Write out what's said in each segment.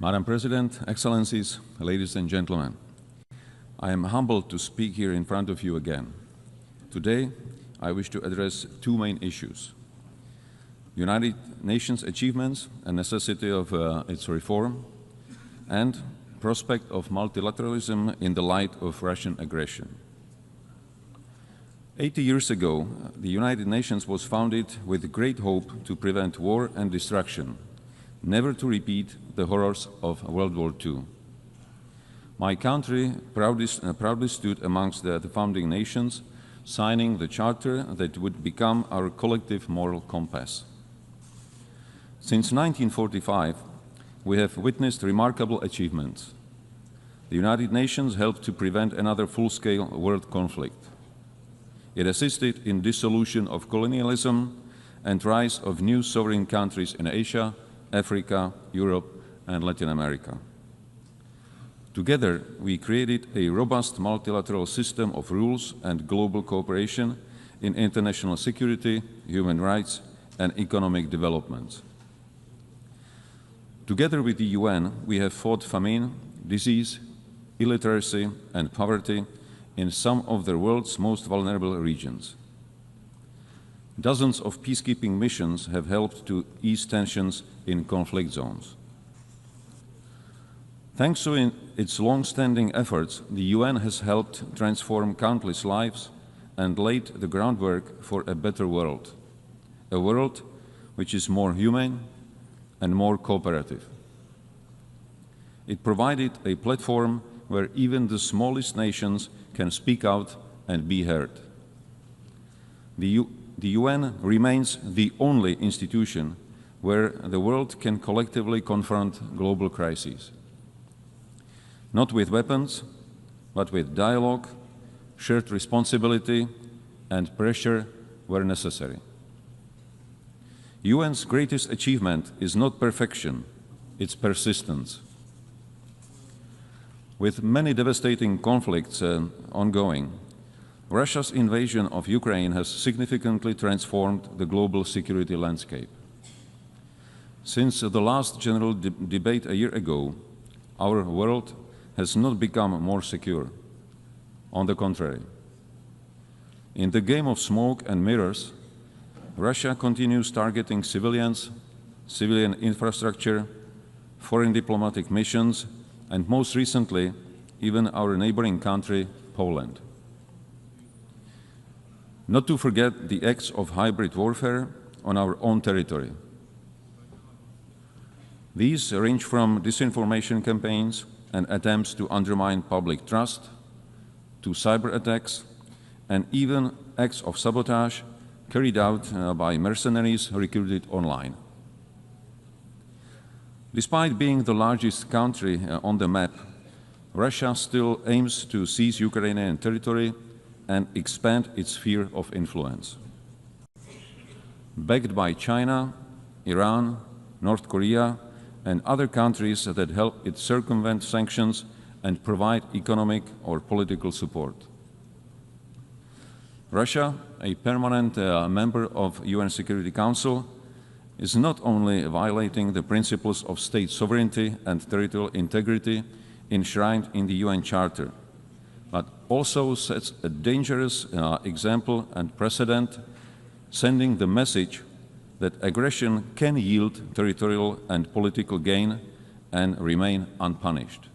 Madam President, Excellencies, ladies and gentlemen, I am humbled to speak here in front of you again. Today, I wish to address two main issues: United Nations achievements and necessity of its reform, and prospect of multilateralism in the light of Russian aggression. 80 years ago, the United Nations was founded with great hope to prevent war and destruction, never to repeat the horrors of World War II. My country proudly stood amongst the founding nations, signing the charter that would become our collective moral compass. Since 1945, we have witnessed remarkable achievements. The United Nations helped to prevent another full-scale world conflict. It assisted in dissolution of colonialism and rise of new sovereign countries in Asia, Africa, Europe, and Latin America. Together, we created a robust multilateral system of rules and global cooperation in international security, human rights, and economic development. Together with the UN, we have fought famine, disease, illiteracy, and poverty in some of the world's most vulnerable regions. Dozens of peacekeeping missions have helped to ease tensions in conflict zones. Thanks to its long-standing efforts, the UN has helped transform countless lives and laid the groundwork for a better world, a world which is more humane and more cooperative. It provided a platform where even the smallest nations can speak out and be heard. The UN remains the only institution where the world can collectively confront global crises. Not with weapons, but with dialogue, shared responsibility, and pressure where necessary. UN's greatest achievement is not perfection, it's persistence. With many devastating conflicts ongoing, Russia's invasion of Ukraine has significantly transformed the global security landscape. Since the last general debate a year ago, our world has not become more secure. On the contrary. In the game of smoke and mirrors, Russia continues targeting civilians, civilian infrastructure, foreign diplomatic missions, and most recently, even our neighboring country, Poland. Not to forget the acts of hybrid warfare on our own territory. These range from disinformation campaigns and attempts to undermine public trust, to cyber attacks, and even acts of sabotage carried out by mercenaries recruited online. Despite being the largest country on the map, Russia still aims to seize Ukrainian territory and expand its sphere of influence. Backed by China, Iran, North Korea, and other countries that help it circumvent sanctions and provide economic or political support. Russia, a permanent member of UN Security Council, is not only violating the principles of state sovereignty and territorial integrity enshrined in the UN Charter, but also sets a dangerous example and precedent, sending the message that aggression can yield territorial and political gain and remain unpunished.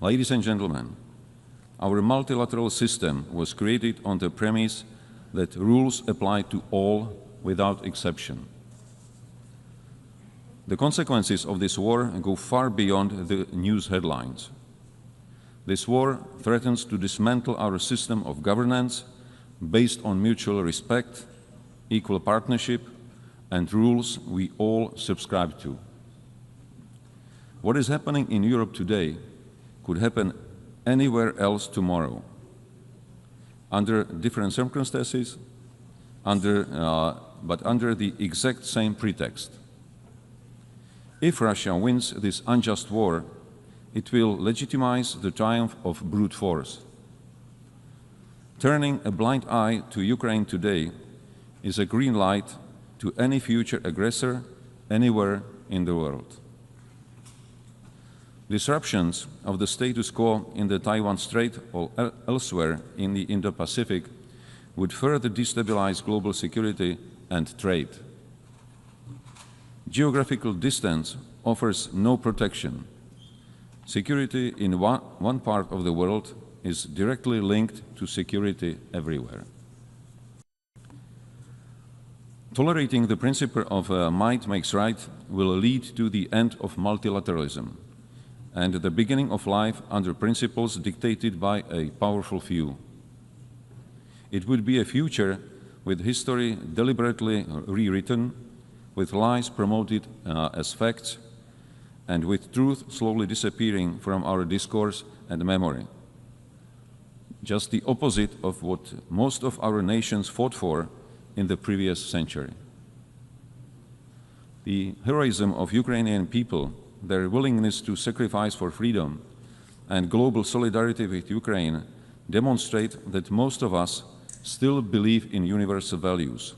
Ladies and gentlemen, our multilateral system was created on the premise that rules apply to all without exception. The consequences of this war go far beyond the news headlines. This war threatens to dismantle our system of governance based on mutual respect, equal partnership, and rules we all subscribe to. What is happening in Europe today could happen anywhere else tomorrow, under different circumstances, but under the exact same pretext. If Russia wins this unjust war, it will legitimize the triumph of brute force. Turning a blind eye to Ukraine today is a green light to any future aggressor anywhere in the world. Disruptions of the status quo in the Taiwan Strait or elsewhere in the Indo-Pacific would further destabilize global security and trade. Geographical distance offers no protection. Security in one part of the world is directly linked to security everywhere. Tolerating the principle of might makes right will lead to the end of multilateralism and the beginning of life under principles dictated by a powerful few. It would be a future with history deliberately rewritten, with lies promoted as facts, and with truth slowly disappearing from our discourse and memory. Just the opposite of what most of our nations fought for in the previous century. The heroism of Ukrainian people, their willingness to sacrifice for freedom, and global solidarity with Ukraine demonstrate that most of us still believe in universal values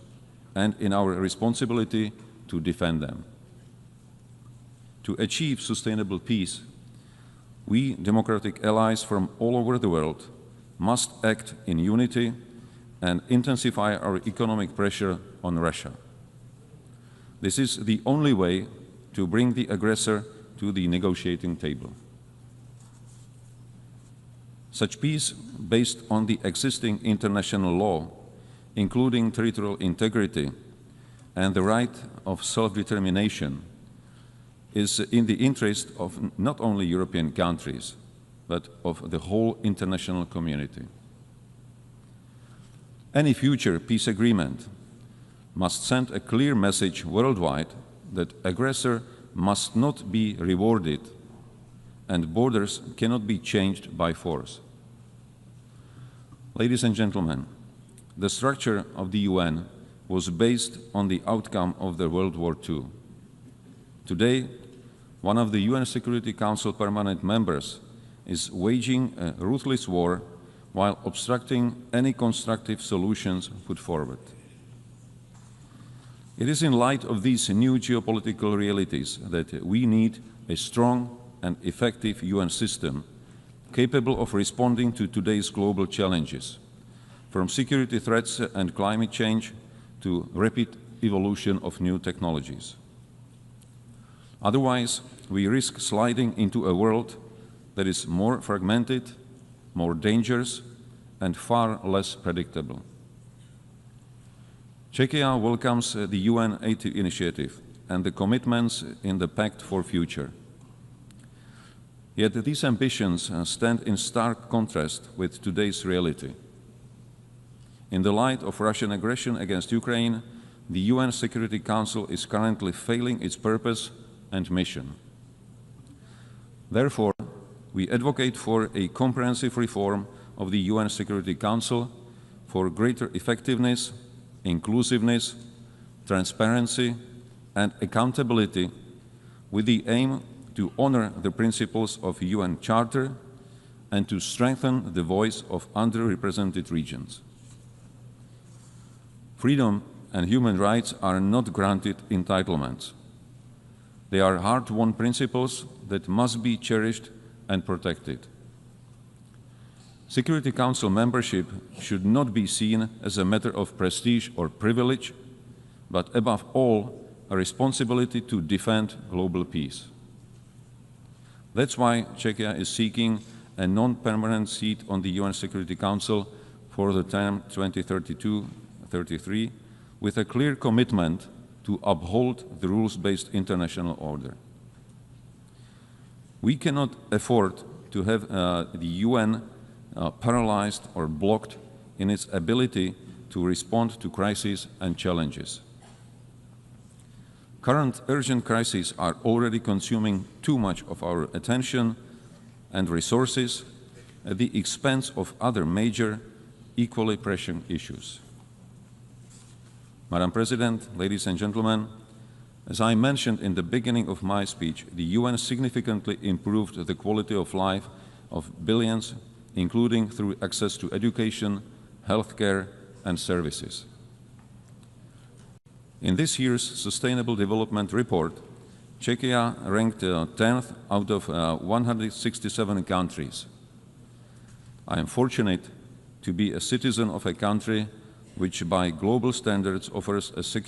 and in our responsibility to defend them. To achieve sustainable peace, we democratic allies from all over the world must act in unity and intensify our economic pressure on Russia. This is the only way to bring the aggressor to the negotiating table. Such peace, based on the existing international law, including territorial integrity and the right of self-determination, is in the interest of not only European countries, but of the whole international community. Any future peace agreement must send a clear message worldwide that aggressor must not be rewarded and borders cannot be changed by force. Ladies and gentlemen, the structure of the UN was based on the outcome of the World War II. Today, one of the UN Security Council permanent members is waging a ruthless war while obstructing any constructive solutions put forward. It is in light of these new geopolitical realities that we need a strong and effective UN system capable of responding to today's global challenges, from security threats and climate change to rapid evolution of new technologies. Otherwise, we risk sliding into a world that is more fragmented, more dangerous, and far less predictable. Czechia welcomes the UN initiative and the commitments in the Pact for Future. Yet these ambitions stand in stark contrast with today's reality. In the light of Russian aggression against Ukraine, the UN Security Council is currently failing its purpose and mission. Therefore, we advocate for a comprehensive reform of the UN Security Council for greater effectiveness, inclusiveness, transparency, and accountability, with the aim to honor the principles of the UN Charter and to strengthen the voice of underrepresented regions. Freedom and human rights are not granted entitlements. They are hard-won principles that must be cherished and protected. Security Council membership should not be seen as a matter of prestige or privilege, but above all, a responsibility to defend global peace. That's why Czechia is seeking a non-permanent seat on the UN Security Council for the term 2032-33, with a clear commitment to uphold the rules-based international order. We cannot afford to have the UN paralyzed or blocked in its ability to respond to crises and challenges. Current urgent crises are already consuming too much of our attention and resources at the expense of other major, equally pressing issues. Madam President, ladies and gentlemen, as I mentioned in the beginning of my speech, the UN significantly improved the quality of life of billions, including through access to education, healthcare, and services. In this year's Sustainable Development Report, Czechia ranked 10th out of 167 countries. I am fortunate to be a citizen of a country which by global standards offers a secure